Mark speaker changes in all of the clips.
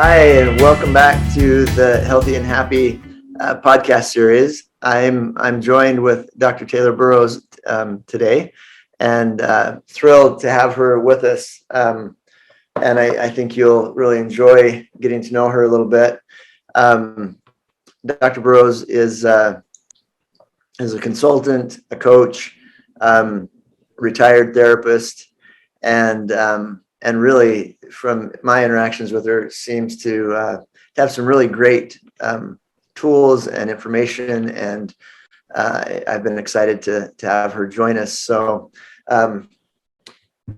Speaker 1: Hi, and welcome back to the Healthy and Happy podcast series. I'm joined with Dr. Taylor Burroughs today, and thrilled to have her with us. And I think you'll really enjoy getting to know her a little bit. Dr. Burroughs is a consultant, a coach, retired therapist, and really, from my interactions with her, seems to have some really great tools and information, and I've been excited to have her join us. So, do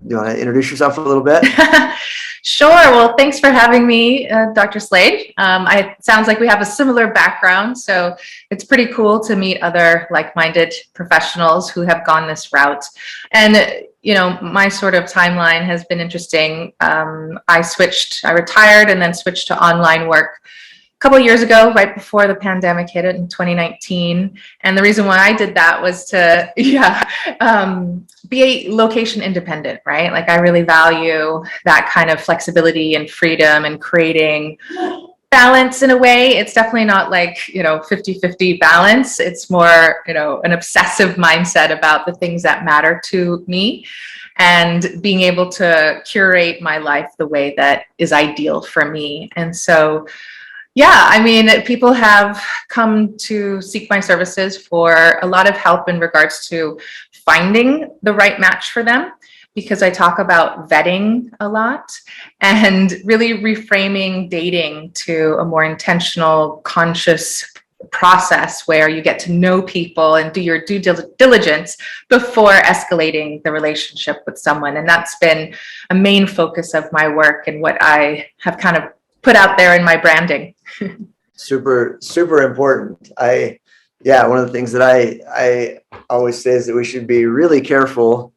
Speaker 1: you want to introduce yourself a little bit?
Speaker 2: Sure. Well, thanks for having me, Dr. Slade. It sounds like we have a similar background, so it's pretty cool to meet other like-minded professionals who have gone this route. And my sort of timeline has been interesting. I retired and then switched to online work a couple of years ago, right before the pandemic hit it in 2019. And the reason why I did that was to, be location independent, right? Like, I really value that kind of flexibility and freedom and creating balance in a way. It's definitely not like, 50-50 balance. It's more, an obsessive mindset about the things that matter to me and being able to curate my life the way that is ideal for me. And so, people have come to seek my services for a lot of help in regards to finding the right match for them, because I talk about vetting a lot and really reframing dating to a more intentional, conscious process where you get to know people and do your due diligence before escalating the relationship with someone. And that's been a main focus of my work and what I have kind of put out there in my branding.
Speaker 1: Super, super important. One of the things that I always say is that we should be really careful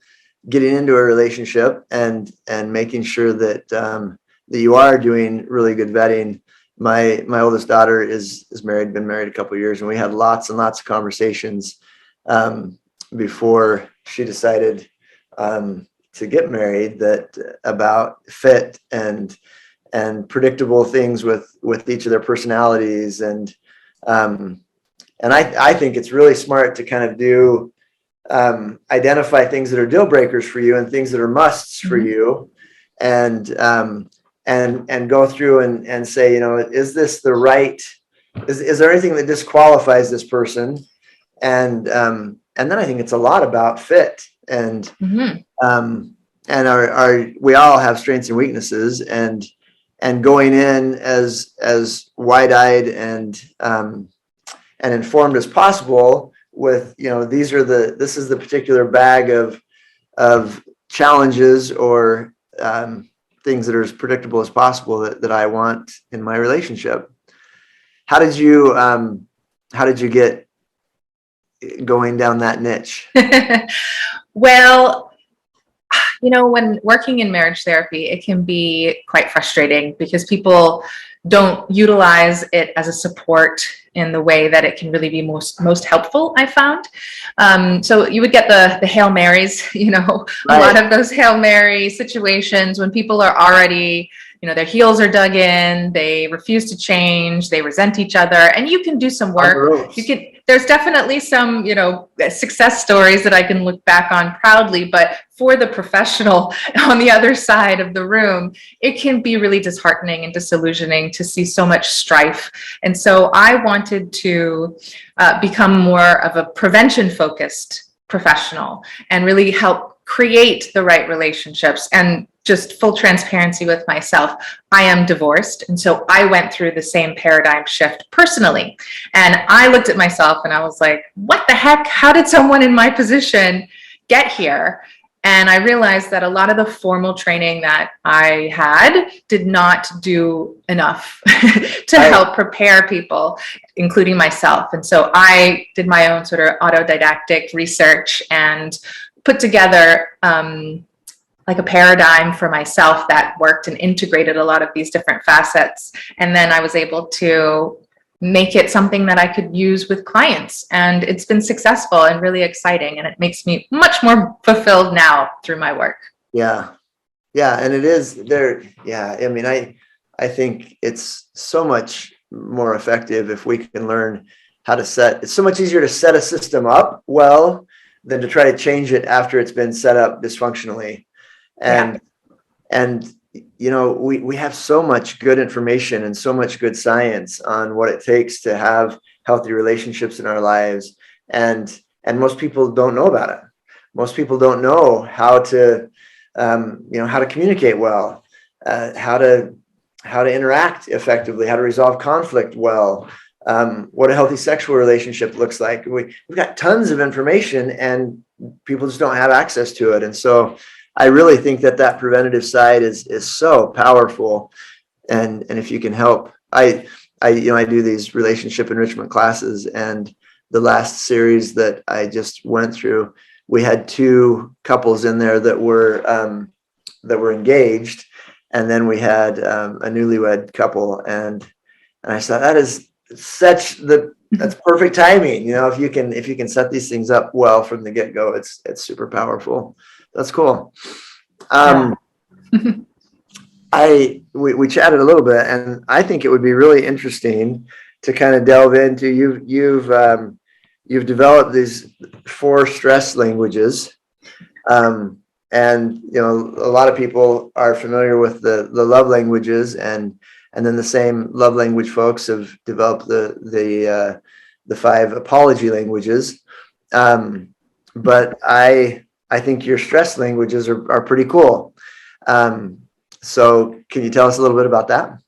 Speaker 1: getting into a relationship and making sure that that you are doing really good vetting. My oldest daughter is married, been married a couple of years, and we had lots and lots of conversations before she decided to get married about fit and predictable things with each of their personalities. And I think it's really smart to kind of do identify things that are deal breakers for you and things that are musts for you, and go through and say, is this the right, is there anything that disqualifies this person? And then I think it's a lot about fit and we all have strengths and weaknesses, and going in as wide-eyed and informed as possible with, this is the particular bag of challenges or things that are as predictable as possible that I want in my relationship. How did you get going down that niche?
Speaker 2: Well, when working in marriage therapy, it can be quite frustrating because people don't utilize it as a support in the way that it can really be most helpful, I found. So you would get the Hail Marys, right. A lot of those Hail Mary situations when people are already, their heels are dug in, they refuse to change, they resent each other, and you can do some work. There's definitely some, success stories that I can look back on proudly, but for the professional on the other side of the room, it can be really disheartening and disillusioning to see so much strife. And so I wanted to become more of a prevention-focused professional and really help create the right relationships. And just full transparency with myself, I am divorced. And so I went through the same paradigm shift personally. And I looked at myself and I was like, what the heck? How did someone in my position get here? And I realized that a lot of the formal training that I had did not do enough to help prepare people, including myself. And so I did my own sort of autodidactic research and put together like a paradigm for myself that worked and integrated a lot of these different facets. And then I was able to make it something that I could use with clients. And it's been successful and really exciting. And it makes me much more fulfilled now through my work.
Speaker 1: Yeah. Yeah. And it is there. Yeah. I mean, I I think it's so much more effective if we can learn how to set. It's so much easier to set a system up well than to try to change it after it's been set up dysfunctionally. And we have so much good information and so much good science on what it takes to have healthy relationships in our lives. And most people don't know about it. Most people don't know how to, how to communicate well, how to interact effectively, how to resolve conflict well, what a healthy sexual relationship looks like. We've got tons of information and people just don't have access to it. And so I really think that preventative side is so powerful. And if you can help, I do these relationship enrichment classes, and the last series that I just went through, we had 2 couples in there that were engaged. And then we had a newlywed couple, and I thought that is that's perfect timing. If you can set these things up well from the get-go, it's super powerful. That's cool. We chatted a little bit, and I think it would be really interesting to kind of delve into. You've developed these 4 stress languages. And a lot of people are familiar with the love languages, and then the same love language folks have developed the 5 apology languages. But I think your stress languages are pretty cool. So can you tell us a little bit about that?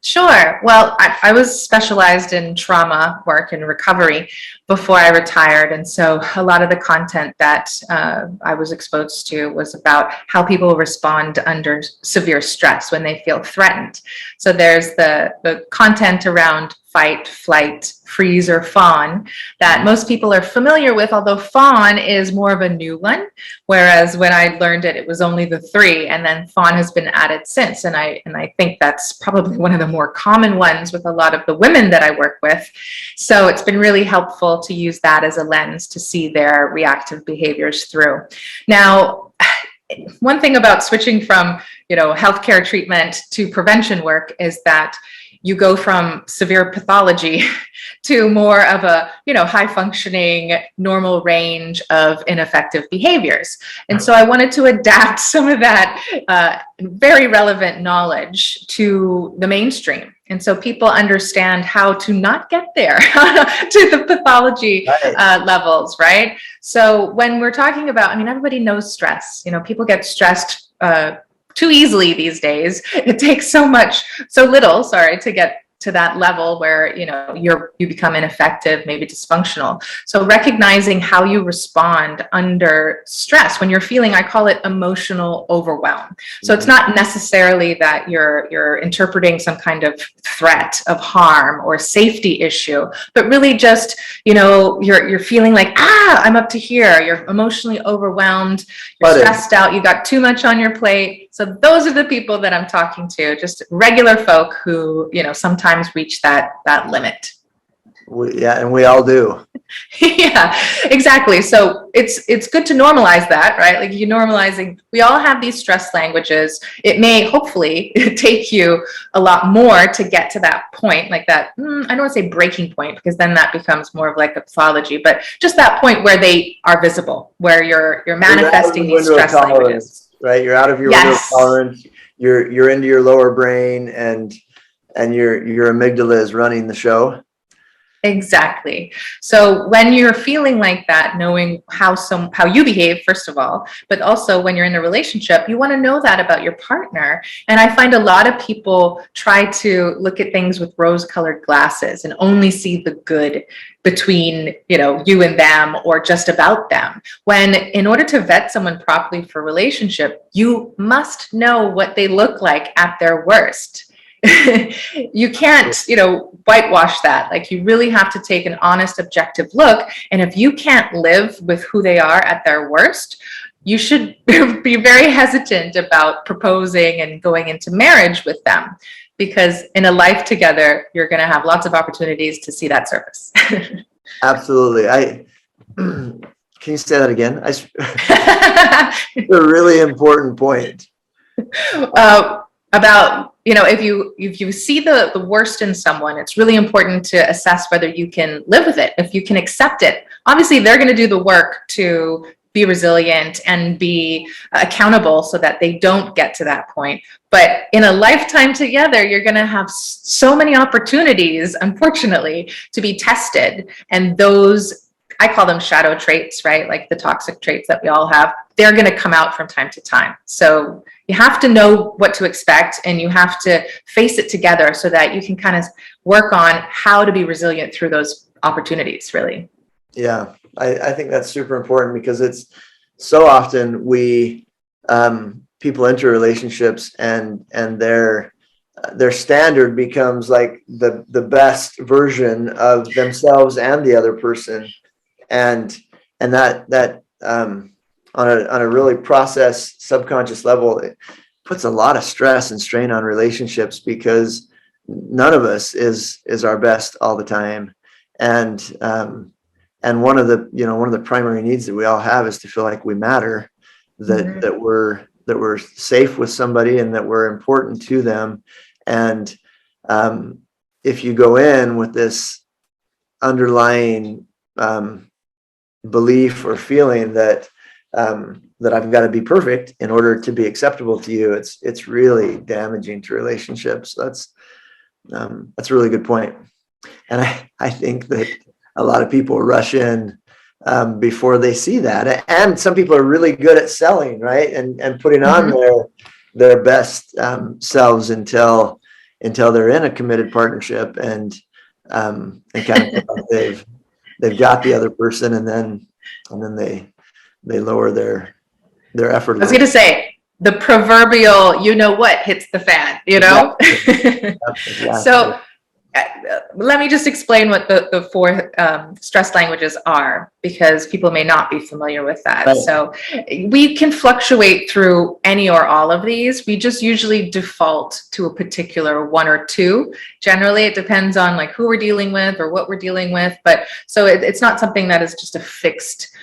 Speaker 2: Sure. Well, I was specialized in trauma work and recovery before I retired. And so a lot of the content that I was exposed to was about how people respond under severe stress when they feel threatened. So there's the content around fight, flight, freeze, or fawn that most people are familiar with, although fawn is more of a new one. Whereas when I learned it, it was only the 3, and then fawn has been added since. And I think that's probably one of the more common ones with a lot of the women that I work with. So it's been really helpful to use that as a lens to see their reactive behaviors through. Now, one thing about switching from, healthcare treatment to prevention work is that you go from severe pathology to more of a, high functioning, normal range of ineffective behaviors. And so I wanted to adapt some of that very relevant knowledge to the mainstream. And so people understand how to not get there to the pathology levels, right? So when we're talking about, everybody knows stress. People get stressed too easily these days. It takes so little to get to that level where, you become ineffective, maybe dysfunctional. So recognizing how you respond under stress when you're feeling, I call it emotional overwhelm. So it's not necessarily that you're interpreting some kind of threat of harm or safety issue, but really just, you're feeling like, I'm up to here. You're emotionally overwhelmed, you're stressed out, you got too much on your plate. So those are the people that I'm talking to, just regular folk who, sometimes reach that limit.
Speaker 1: And we all do.
Speaker 2: Yeah, exactly. So it's good to normalize that, right? Like we all have these stress languages. It may hopefully take you a lot more to get to that point, like that, I don't want to say breaking point, because then that becomes more of like a pathology, but just that point where they are visible, where you're manifesting these stress languages.
Speaker 1: Right? You're out of your window of tolerance. You're into your lower brain, and your amygdala is running the show.
Speaker 2: Exactly. So when you're feeling like that, knowing how you behave, first of all, but also when you're in a relationship, you want to know that about your partner. And I find a lot of people try to look at things with rose-colored glasses and only see the good between, you and them, or just about them. When in order to vet someone properly for a relationship, you must know what they look like at their worst. You can't, whitewash that. Like, you really have to take an honest, objective look. And if you can't live with who they are at their worst, you should be very hesitant about proposing and going into marriage with them, because in a life together, you're going to have lots of opportunities to see that surface.
Speaker 1: Absolutely. Can you say that again? It's a really important point.
Speaker 2: About, if you see the worst in someone, it's really important to assess whether you can live with it, if you can accept it. Obviously, they're going to do the work to be resilient and be accountable so that they don't get to that point. But in a lifetime together, you're going to have so many opportunities, unfortunately, to be tested. And those, I call them shadow traits, right? Like the toxic traits that we all have, they're going to come out from time to time. So you have to know what to expect, and you have to face it together so that you can kind of work on how to be resilient through those opportunities, really.
Speaker 1: Yeah, I think that's super important, because it's so often people enter relationships and their standard becomes like the best version of themselves and the other person, and that on a really processed subconscious level, it puts a lot of stress and strain on relationships, because none of us is our best all the time, and one of the primary needs that we all have is to feel like we matter, that we're safe with somebody, and that we're important to them. And if you go in with this underlying belief or feeling that I've got to be perfect in order to be acceptable to you, it's really damaging to relationships. That's a really good point. And I think that a lot of people rush in before they see that. And some people are really good at selling, right? And putting on their best selves until they're in a committed partnership, and kind of feel like they've got the other person, and then they lower their effort.
Speaker 2: I was going to say, the proverbial, hits the fan,
Speaker 1: Exactly.
Speaker 2: So let me just explain what the four stress languages are, because people may not be familiar with that. Right. So we can fluctuate through any or all of these. We just usually default to a particular one or two. Generally, it depends on like who we're dealing with or what we're dealing with. But so it's not something that is just a fixed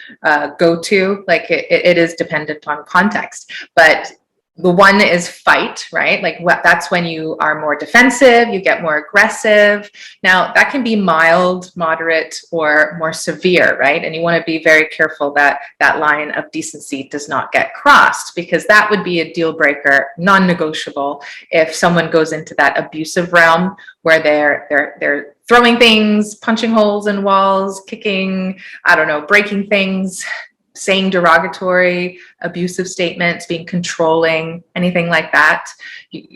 Speaker 2: go-to. Like it is dependent on context. But the one is fight, right? Like that's when you are more defensive, you get more aggressive. Now that can be mild, moderate, or more severe, right? And you want to be very careful that that line of decency does not get crossed, because that would be a deal breaker, non-negotiable, if someone goes into that abusive realm where they're throwing things, punching holes in walls, kicking, breaking things, saying derogatory, abusive statements, being controlling, anything like that.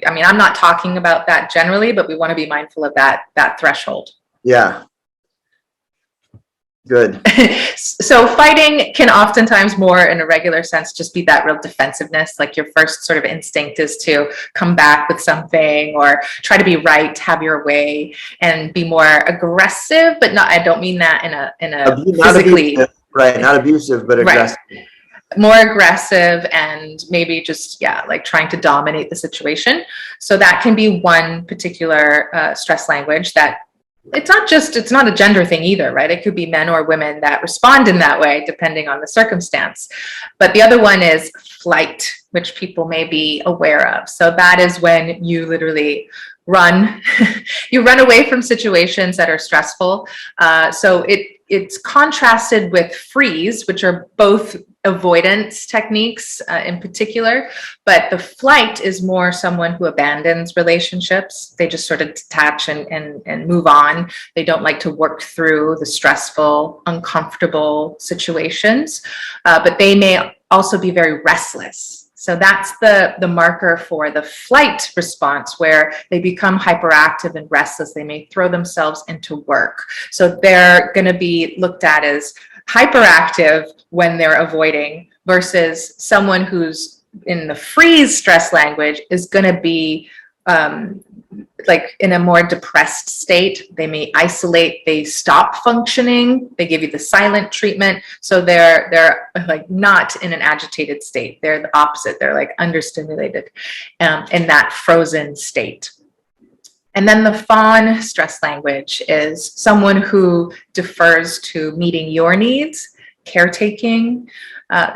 Speaker 2: I'm not talking about that generally, but we want to be mindful of that threshold.
Speaker 1: Yeah. Good.
Speaker 2: So fighting can oftentimes, more in a regular sense, just be that real defensiveness. Like your first sort of instinct is to come back with something or try to be right, have your way, and be more aggressive, but not, I don't mean that in a physically.
Speaker 1: Right, not abusive, but aggressive.
Speaker 2: Right. More aggressive, and maybe just, like trying to dominate the situation. So that can be one particular stress language that it's not a gender thing either, right? It could be men or women that respond in that way, depending on the circumstance. But the other one is flight, which people may be aware of. So that is when you literally run. You run away from situations that are stressful. So it's contrasted with freeze, which are both avoidance techniques in particular, but the flight is more someone who abandons relationships. They just sort of detach and move on. They don't like to work through the stressful, uncomfortable situations, but they may also be very restless. So that's the marker for the flight response, where they become hyperactive and restless. They may throw themselves into work. So they're going to be looked at as hyperactive when they're avoiding, versus someone who's in the freeze stress language is going to be like in a more depressed state. They may isolate, they stop functioning, they give you the silent treatment. So they're like not in an agitated state. They're the opposite. They're like understimulated in that frozen state. And then the fawn stress language is someone who defers to meeting your needs, caretaking,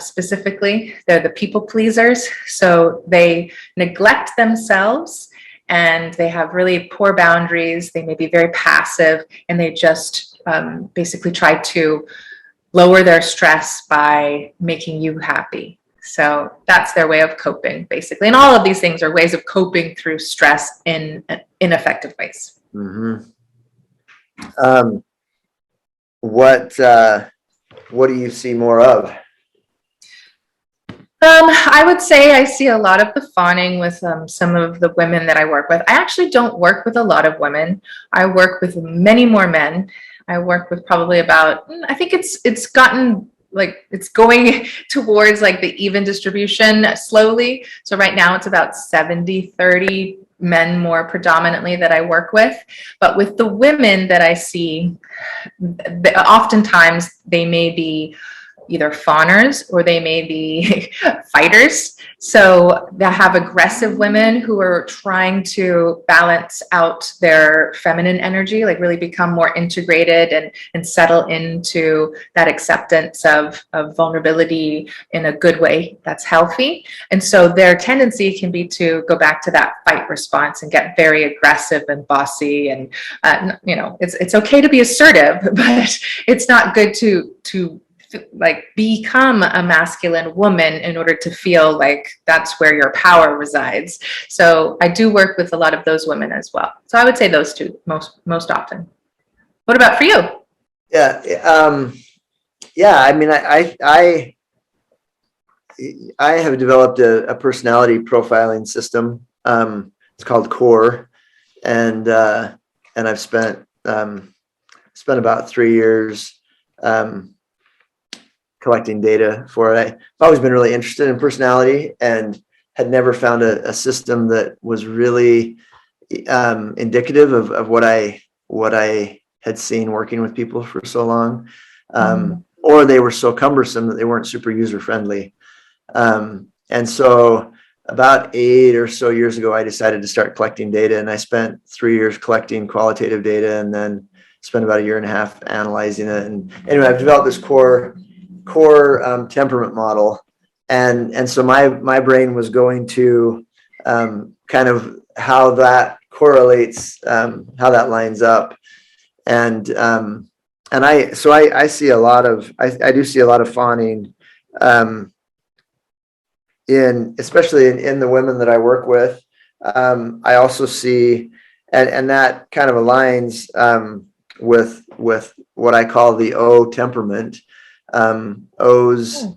Speaker 2: specifically. They're the people pleasers. So they neglect themselves and they have really poor boundaries. They may be very passive, and they just basically try to lower their stress by making you happy. So that's their way of coping, basically. And all of these things are ways of coping through stress in ineffective ways.
Speaker 1: Mm-hmm. What do you see more of?
Speaker 2: I would say I see a lot of the fawning with some of the women that I work with. I actually don't work with a lot of women. I work with many more men. I work with probably about, I think it's gotten like, it's going towards like the even distribution slowly. So right now it's about 70-30 men more predominantly that I work with. But with the women that I see, oftentimes they may be either fawners or they may be fighters. So they have aggressive women who are trying to balance out their feminine energy, like really become more integrated and settle into that acceptance of vulnerability in a good way that's healthy. And so their tendency can be to go back to that fight response and get very aggressive and bossy. And, it's okay to be assertive, but it's not good to like become a masculine woman in order to feel like that's where your power resides. So I do work with a lot of those women as well. So I would say those two most often. What about for you?
Speaker 1: Yeah. I mean, I have developed a personality profiling system. It's called CORE, and I've spent about 3 years collecting data for it. I've always been really interested in personality and had never found a system that was really indicative of what I had seen working with people for so long, or they were so cumbersome that they weren't super user friendly. And so about 8 or so years ago, I decided to start collecting data, and I spent 3 years collecting qualitative data and then spent about 1.5 years analyzing it. And anyway, I've developed this core temperament model. And so my brain was going to kind of how that correlates, how that lines up. And I see a lot of, I do see a lot of fawning especially in the women that I work with. I also see, and that kind of aligns with what I call the O temperament. O's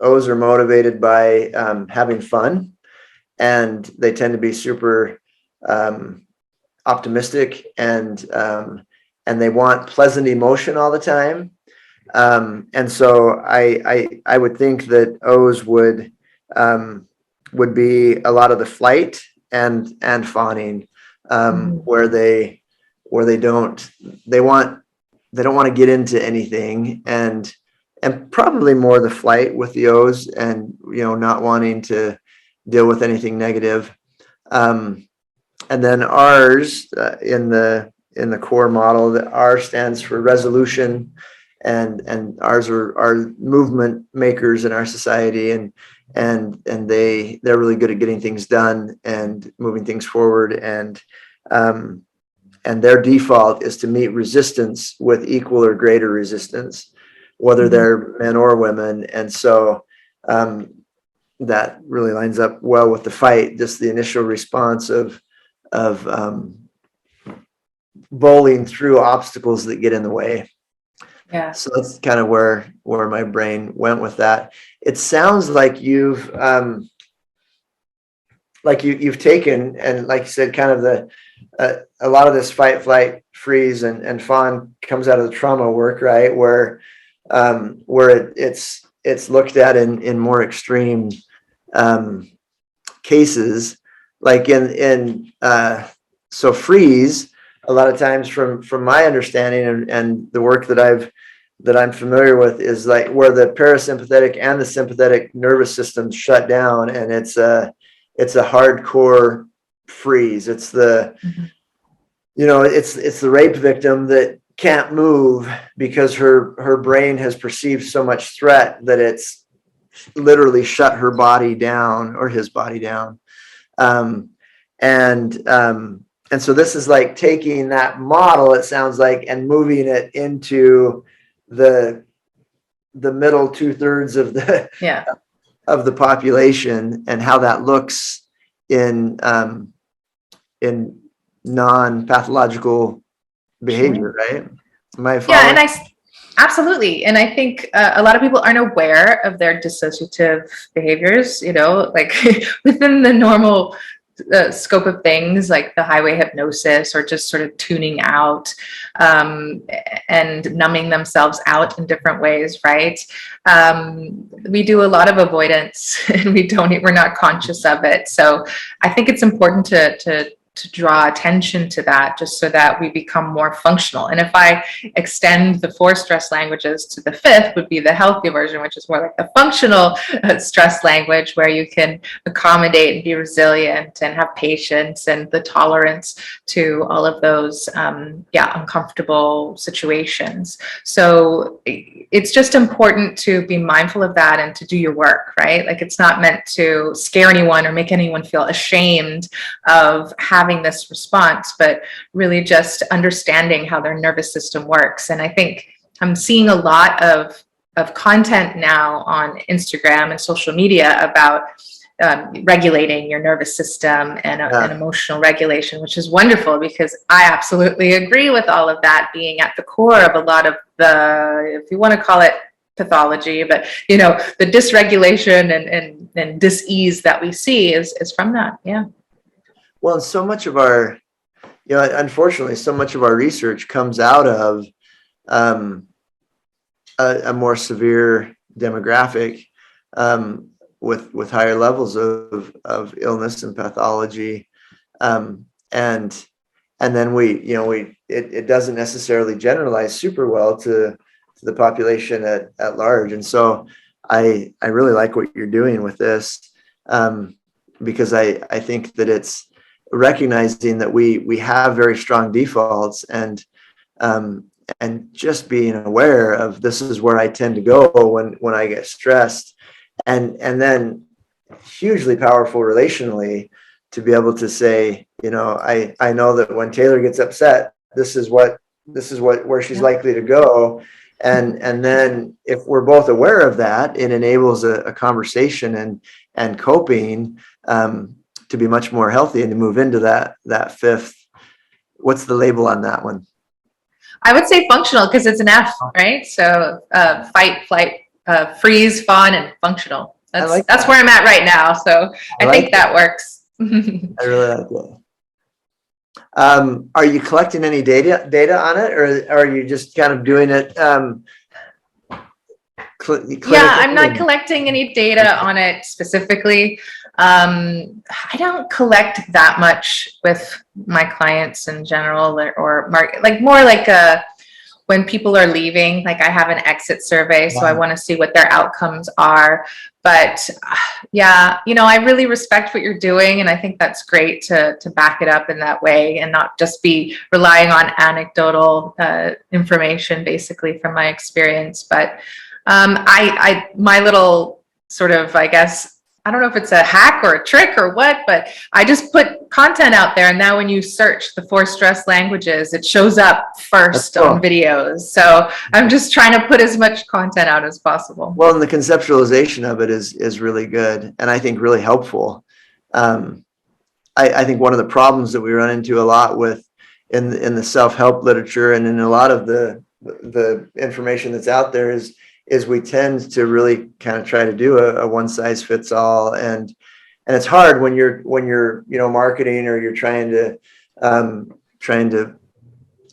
Speaker 1: are motivated by having fun, and they tend to be super optimistic, and they want pleasant emotion all the time. And so I would think that O's would be a lot of the flight and fawning, where they don't want to get into anything, and probably more the flight with the O's, and not wanting to deal with anything negative. And then R's in the core model, the R stands for resolution, and R's are movement makers in our society, and they're really good at getting things done and moving things forward, and their default is to meet resistance with equal or greater resistance, whether they're men or women. And so that really lines up well with the fight, just the initial response of bowling through obstacles that get in the way.
Speaker 2: Yeah.
Speaker 1: So that's kind of where my brain went with that. It sounds like you've taken, and like you said, kind of a lot of this fight, flight, freeze, and fawn comes out of the trauma work, right? Where it's looked at in more extreme cases, like so freeze. A lot of times, from my understanding and the work that I'm familiar with, is like where the parasympathetic and the sympathetic nervous systems shut down, and it's a hardcore freeze. It's the it's the rape victim that can't move because her brain has perceived so much threat that it's literally shut her body down, or his body down. And so this is like taking that model, it sounds like, and moving it into the middle 2/3 of the population, and how that looks in non-pathological behavior, right? Am I following?
Speaker 2: Yeah, absolutely. And I think a lot of people aren't aware of their dissociative behaviors, like within the normal scope of things, like the highway hypnosis, or just sort of tuning out and numbing themselves out in different ways, right? We do a lot of avoidance and we're not conscious of it. So I think it's important to draw attention to that, just so that we become more functional. And if I extend the 4 stress languages to the 5th, would be the healthy version, which is more like the functional stress language, where you can accommodate and be resilient and have patience and the tolerance to all of those uncomfortable situations. So it's just important to be mindful of that and to do your work, right? Like, it's not meant to scare anyone or make anyone feel ashamed of having this response, but really just understanding how their nervous system works. And I think I'm seeing a lot of content now on Instagram and social media about regulating your nervous system and emotional regulation, which is wonderful, because I absolutely agree with all of that being at the core of a lot of the, if you want to call it pathology, but the dysregulation and dis-ease that we see is from that. Yeah.
Speaker 1: Well, so much of our, unfortunately, so much of our research comes out of a more severe demographic with higher levels of illness and pathology, and then it doesn't necessarily generalize super well to the population at large. And so I really like what you're doing with this, because I think that it's recognizing that we have very strong defaults, and just being aware of, this is where I tend to go when I get stressed, and then hugely powerful relationally to be able to say, I know that when Taylor gets upset, this is where she's likely to go. And then if we're both aware of that, it enables a conversation and coping to be much more healthy, and to move into that 5th. What's the label on that one?
Speaker 2: I would say functional, because it's an F, right? So fight, flight, freeze, fawn, and functional. That's where I'm at right now. So I think that works.
Speaker 1: I really like that. Are you collecting any data on it, or are you just kind of doing it?
Speaker 2: Yeah, I'm not collecting any data on it specifically. I don't collect that much with my clients in general, or more like when people are leaving, like I have an exit survey, so I want to see what their outcomes are. But yeah, I really respect what you're doing, and I think that's great to back it up in that way, and not just be relying on anecdotal information, basically, from my experience. But my little sort of, I guess, I don't know if it's a hack or a trick or what, but I just put content out there. And now when you search the 4 stress languages, it shows up first on videos. So I'm just trying to put as much content out as possible.
Speaker 1: Well, and the conceptualization of it is really good, and I think really helpful. I think one of the problems that we run into a lot with in the self-help literature, and in a lot of the information that's out there, is we tend to really kind of try to do a one size fits all, and it's hard when you're marketing, or you're trying to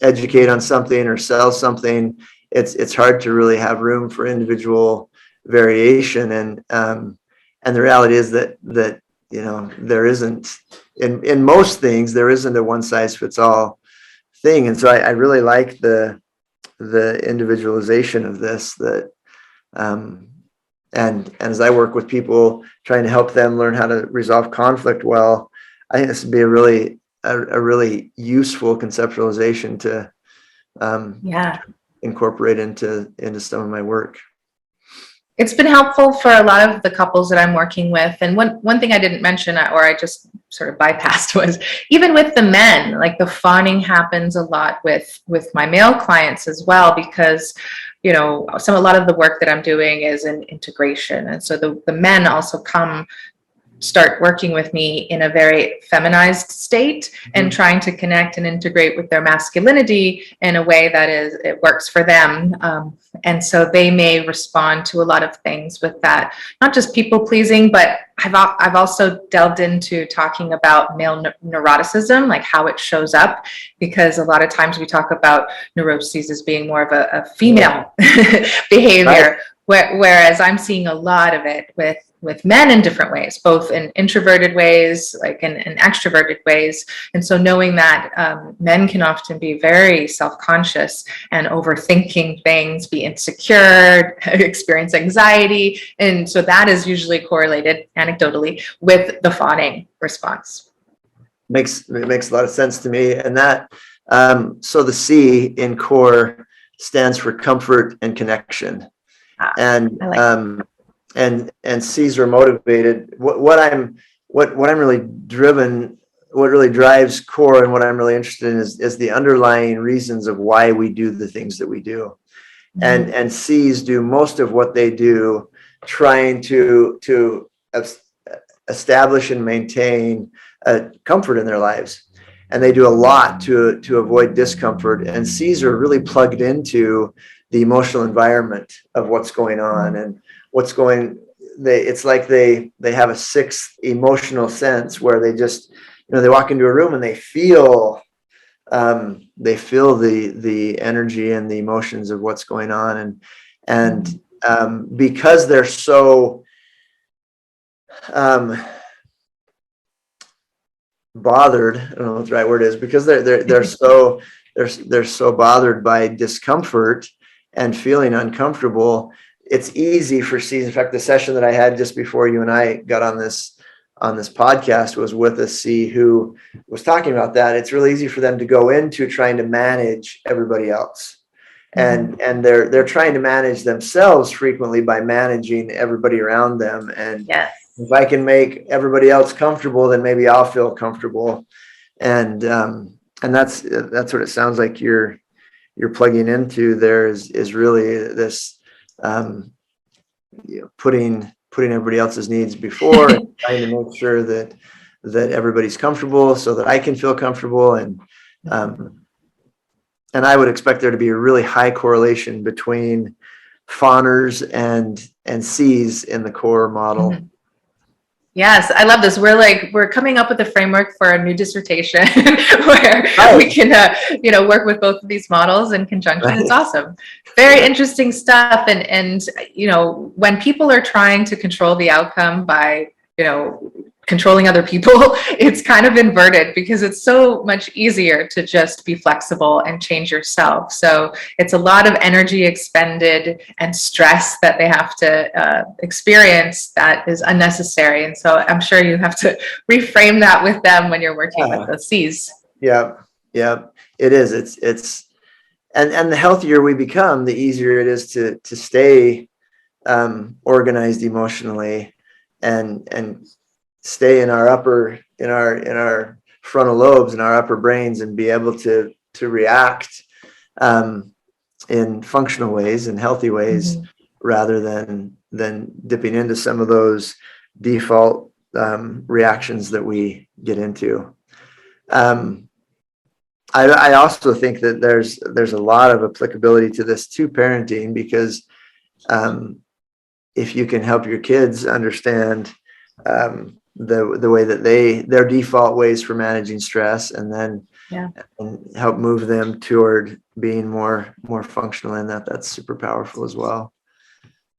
Speaker 1: educate on something or sell something. It's hard to really have room for individual variation, and the reality is that there isn't, in most things, there isn't a one size fits all thing. And so I really like the individualization of this, that and as I work with people trying to help them learn how to resolve conflict well, I think this would be a really useful conceptualization to incorporate into some of my work.
Speaker 2: It's been helpful for a lot of the couples that I'm working with. And one thing I didn't mention, or I just sort of bypassed, was even with the men, like the fawning happens a lot with my male clients as well, because a lot of the work that I'm doing is in integration. And so the men also start working with me in a very feminized state, and trying to connect and integrate with their masculinity in a way that it works for them. And so they may respond to a lot of things with that, not just people pleasing, but I've also delved into talking about male neuroticism, like how it shows up, because a lot of times we talk about neuroses as being more of a female behavior, right? Whereas I'm seeing a lot of it with men in different ways, both in introverted ways, like in extroverted ways. And so knowing that men can often be very self-conscious and overthinking things, be insecure, experience anxiety. And so that is usually correlated anecdotally with the fawning response.
Speaker 1: It makes a lot of sense to me. And that, so the C in core stands for comfort and connection. And I like and C's are motivated. What I'm really driven, what really drives core, and what I'm really interested in is the underlying reasons of why we do the things that we do. And C's do most of what they do trying to establish and maintain comfort in their lives. And they do a lot to avoid discomfort. And C's are really plugged into the emotional environment of what's going on and it's like they have a sixth emotional sense where they just, they walk into a room and they feel the energy and the emotions of what's going on. And because they're so bothered, I don't know what the right word is, because they're so bothered by discomfort and feeling uncomfortable, it's easy for C's. In fact, the session that I had just before you and I got on this podcast was with a C who was talking about that. It's really easy for them to go into trying to manage everybody else. And they're trying to manage themselves frequently by managing everybody around them. And if I can make everybody else comfortable, then maybe I'll feel comfortable. And that's what it sounds like you're plugging into there is really this putting everybody else's needs before and trying to make sure that everybody's comfortable so that I can feel comfortable. And I would expect there to be a really high correlation between fawners and C's in the core model.
Speaker 2: Mm-hmm. Yes, I love this. We're coming up with a framework for a new dissertation where we can, work with both of these models in conjunction. Right. It's awesome. Very interesting stuff. And when people are trying to control the outcome by, controlling other people, it's kind of inverted because it's so much easier to just be flexible and change yourself. So it's a lot of energy expended and stress that they have to experience that is unnecessary. And so I'm sure you have to reframe that with them when you're working with the C's.
Speaker 1: Yeah, it is. It's and the healthier we become, the easier it is to stay organized emotionally and stay in our frontal lobes, in our upper brains, and be able to react in functional ways and healthy ways, rather than dipping into some of those default reactions that we get into. I also think that there's a lot of applicability to this to parenting, because if you can help your kids understand the way that their default ways for managing stress, and then and help move them toward being more functional in that's super powerful as well.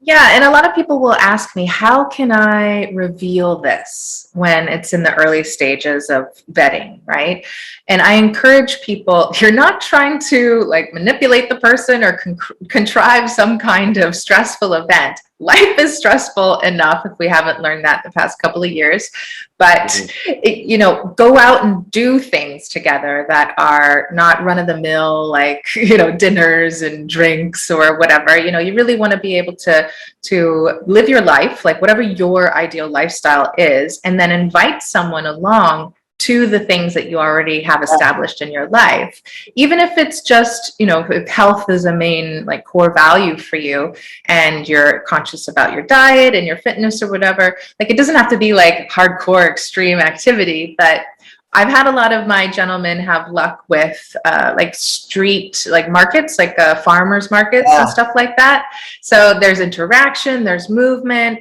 Speaker 2: Yeah, and a lot of people will ask me, how can I reveal this when it's in the early stages of vetting, right? And I encourage people, you're not trying to manipulate the person or contrive some kind of stressful event. life is stressful enough if we haven't learned that the past couple of years. But, go out and do things together that are not run of the mill, like, dinners and drinks or whatever. You really want to be able to live your life, like whatever your ideal lifestyle is, and then invite someone along to the things that you already have established in your life. Even if it's just, if health is a main like core value for you and you're conscious about your diet and your fitness or whatever, like it doesn't have to be like hardcore extreme activity, but I've had a lot of my gentlemen have luck with like street like markets, like farmers markets and stuff like that. So there's interaction, there's movement,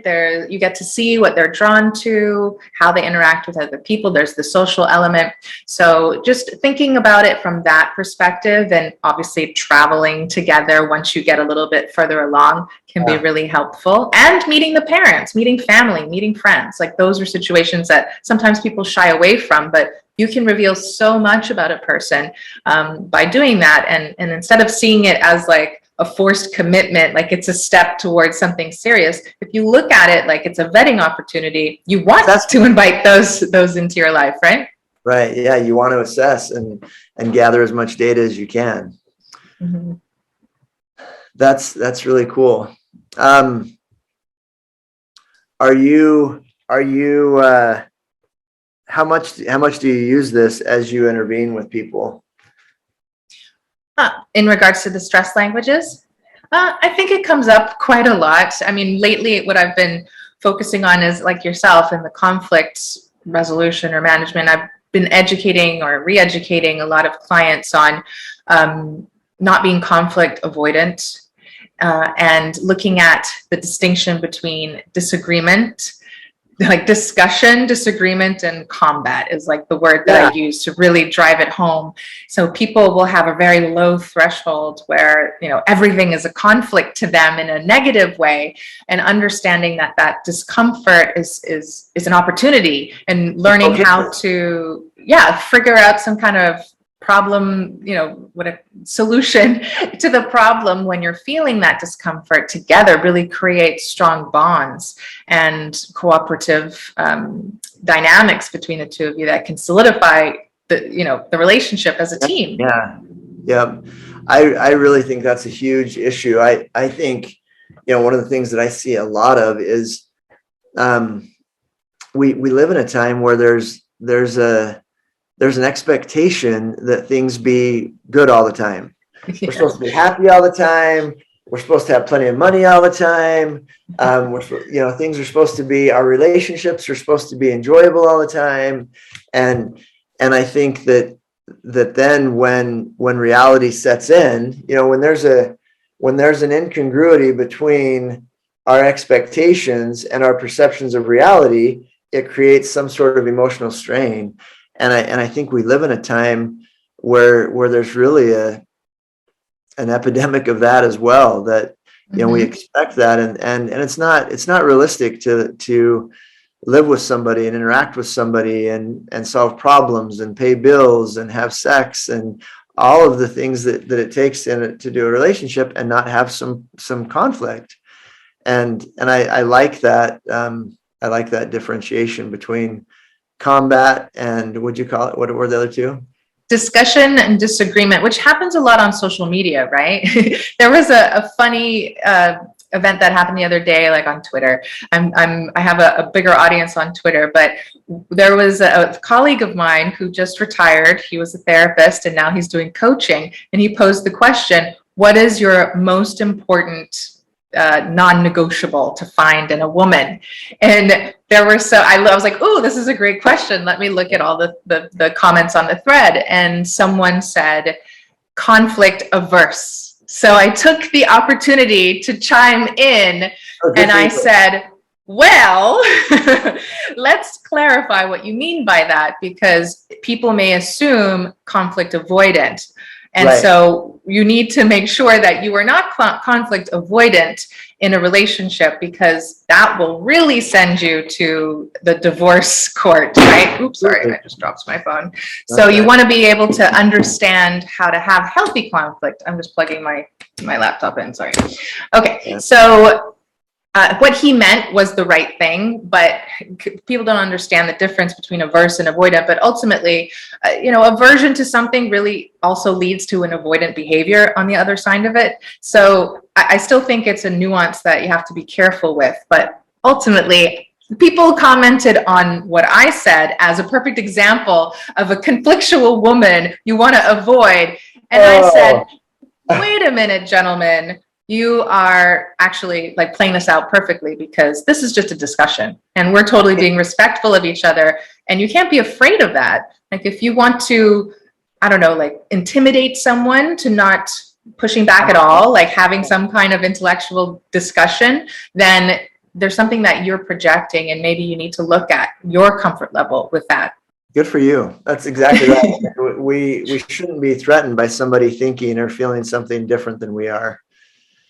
Speaker 2: you get to see what they're drawn to, how they interact with other people. There's the social element. So just thinking about it from that perspective, and obviously traveling together once you get a little bit further along can be really helpful. And meeting the parents, meeting family, meeting friends. Like those are situations that sometimes people shy away from, but you can reveal so much about a person by doing that. And instead of seeing it as like a forced commitment, like it's a step towards something serious, if you look at it like it's a vetting opportunity, you want to invite those into your life, right?
Speaker 1: Right. Yeah. You want to assess and gather as much data as you can.
Speaker 2: Mm-hmm.
Speaker 1: That's really cool. Are you how much do you use this as you intervene with people?
Speaker 2: In regards to the stress languages, I think it comes up quite a lot. I mean, lately what I've been focusing on is like yourself in the conflict resolution or management. I've been educating or re-educating a lot of clients on not being conflict avoidant and looking at the distinction between disagreement, like discussion, disagreement, and combat is like the word that I use to really drive it home. So people will have a very low threshold where, everything is a conflict to them in a negative way, and understanding that discomfort is an opportunity, and learning how to, figure out some kind of problem, what a solution to the problem when you're feeling that discomfort together really creates strong bonds and cooperative dynamics between the two of you that can solidify the relationship as a team.
Speaker 1: Yeah. I really think that's a huge issue. I think, one of the things that I see a lot of is we live in a time where there's an expectation that things be good all the time. We're supposed to be happy all the time. We're supposed to have plenty of money all the time. Things are supposed to be, our relationships are supposed to be enjoyable all the time. And I think that then when reality sets in, when there's an incongruity between our expectations and our perceptions of reality, it creates some sort of emotional strain. And I think we live in a time where there's really an epidemic of that as well, that, we expect that. And it's not realistic to live with somebody and interact with somebody and solve problems and pay bills and have sex and all of the things that it takes to do a relationship and not have some conflict. And I like that. I like that differentiation between combat and what'd you call it? What were the other two?
Speaker 2: Discussion and disagreement, which happens a lot on social media, right? There was a funny event that happened the other day, like on Twitter. I have a bigger audience on Twitter, but there was a colleague of mine who just retired. He was a therapist and now he's doing coaching, and he posed the question, what is your most important non-negotiable to find in a woman? And I was like, oh, this is a great question. Let me look at all the comments on the thread. And someone said conflict averse. So I took the opportunity to chime in and I said, well, let's clarify what you mean by that, because people may assume conflict avoidant. And so you need to make sure that you are not conflict avoidant in a relationship, because that will really send you to the divorce court, right? Oops, sorry, I just dropped my phone. So you want to be able to understand how to have healthy conflict. I'm just plugging my laptop in, sorry. Okay, so what he meant was the right thing, but people don't understand the difference between averse and avoidant. But ultimately, aversion to something really also leads to an avoidant behavior on the other side of it. So I still think it's a nuance that you have to be careful with. But ultimately, people commented on what I said as a perfect example of a conflictual woman you want to avoid. And I said, wait a minute, gentlemen. You are actually like playing this out perfectly, because this is just a discussion and we're totally being respectful of each other. And you can't be afraid of that. Like if you want to, I don't know, like intimidate someone to not pushing back at all, like having some kind of intellectual discussion, then there's something that you're projecting, and maybe you need to look at your comfort level with that.
Speaker 1: Good for you. That's exactly right. We shouldn't be threatened by somebody thinking or feeling something different than we are.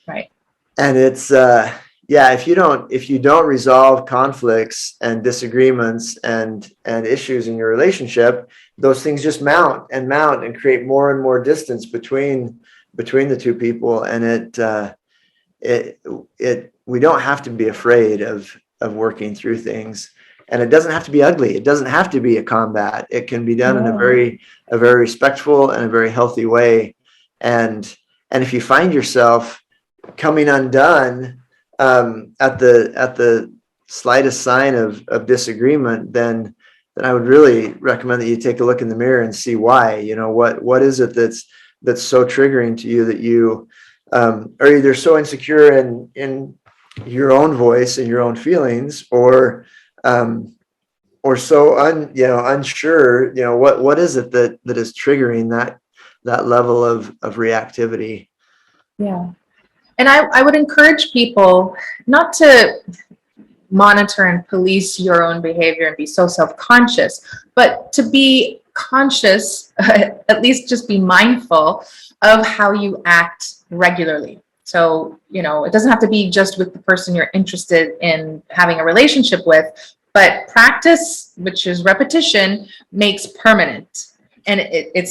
Speaker 2: Right.
Speaker 1: And it's if you don't resolve conflicts and disagreements and issues in your relationship, those things just mount and create more and more distance between the two people. And we don't have to be afraid of working through things. And it doesn't have to be ugly. It doesn't have to be a combat. It can be done in a very respectful and a very healthy way. And if you find yourself coming undone at the slightest sign of disagreement, then I would really recommend that you take a look in the mirror and see why. What is it that's so triggering to you that you are either so insecure in your own voice and your own feelings, or so unsure. What is it that is triggering that level of reactivity?
Speaker 2: Yeah. And I would encourage people not to monitor and police your own behavior and be so self-conscious, but to be conscious, at least just be mindful of how you act regularly. So, it doesn't have to be just with the person you're interested in having a relationship with, but practice, which is repetition, makes permanent. And it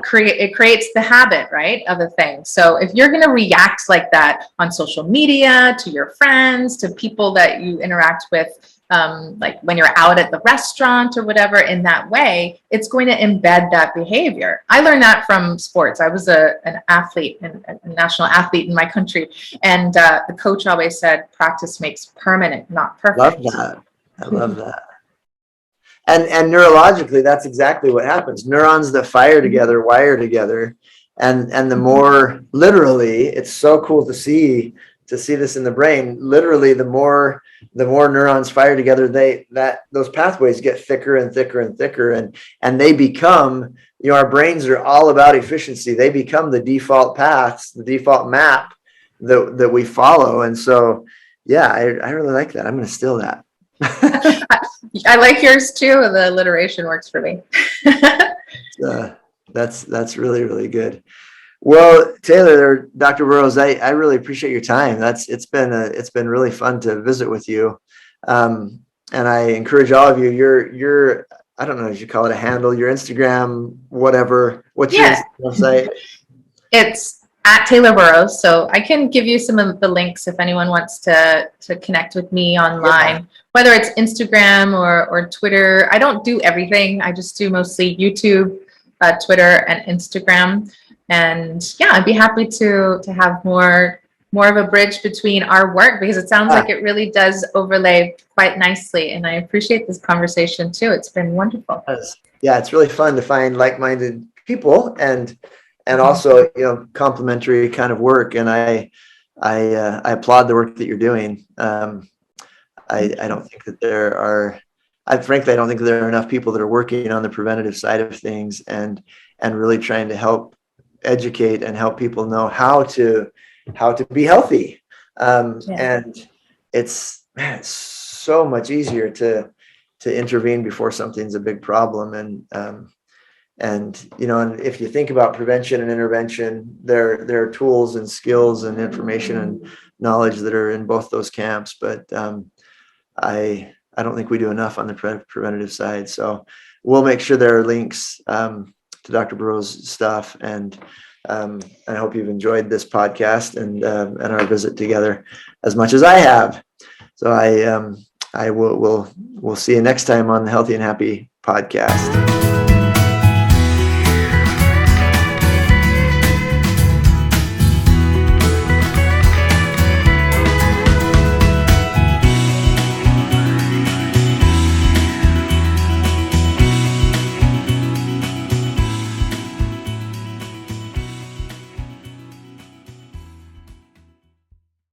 Speaker 2: creates the habit, right, of a thing. So if you're going to react like that on social media, to your friends, to people that you interact with, like when you're out at the restaurant or whatever, in that way, it's going to embed that behavior. I learned that from sports. I was an athlete, a national athlete in my country. And the coach always said, practice makes permanent, not perfect.
Speaker 1: Love that. I love that. And neurologically, that's exactly what happens. Neurons that fire together wire together, and the more, literally, it's so cool to see this in the brain. Literally, the more neurons fire together, those pathways get thicker and thicker and thicker, and they become, our brains are all about efficiency. They become the default paths, the default map that we follow. And so, yeah, I really like that. I'm going to steal that.
Speaker 2: I like yours too. The alliteration works for me.
Speaker 1: That's really, really good. Well, Taylor, Dr. Burroughs, I really appreciate your time. It's been really fun to visit with you. And I encourage all of you, your I don't know if you call it a handle, your Instagram, whatever. What's your website?
Speaker 2: It's at Taylor Burroughs. So I can give you some of the links if anyone wants to connect with me online, whether it's Instagram or Twitter. I don't do everything. I just do mostly YouTube, Twitter, and Instagram. And yeah, I'd be happy to have more of a bridge between our work, because it sounds like it really does overlay quite nicely. And I appreciate this conversation too. It's been wonderful.
Speaker 1: Yeah, it's really fun to find like-minded people and also, complementary kind of work. And I applaud the work that you're doing. I don't think that there are, frankly, I don't think that there are enough people that are working on the preventative side of things and really trying to help educate and help people know how to be healthy. And it's so much easier to intervene before something's a big problem. And if you think about prevention and intervention, there are tools and skills and information and knowledge that are in both those camps. But I don't think we do enough on the preventative side. So we'll make sure there are links to Dr. Burroughs' stuff and I hope you've enjoyed this podcast and our visit together as much as I have. So we'll see you next time on the Healthy and Happy Podcast.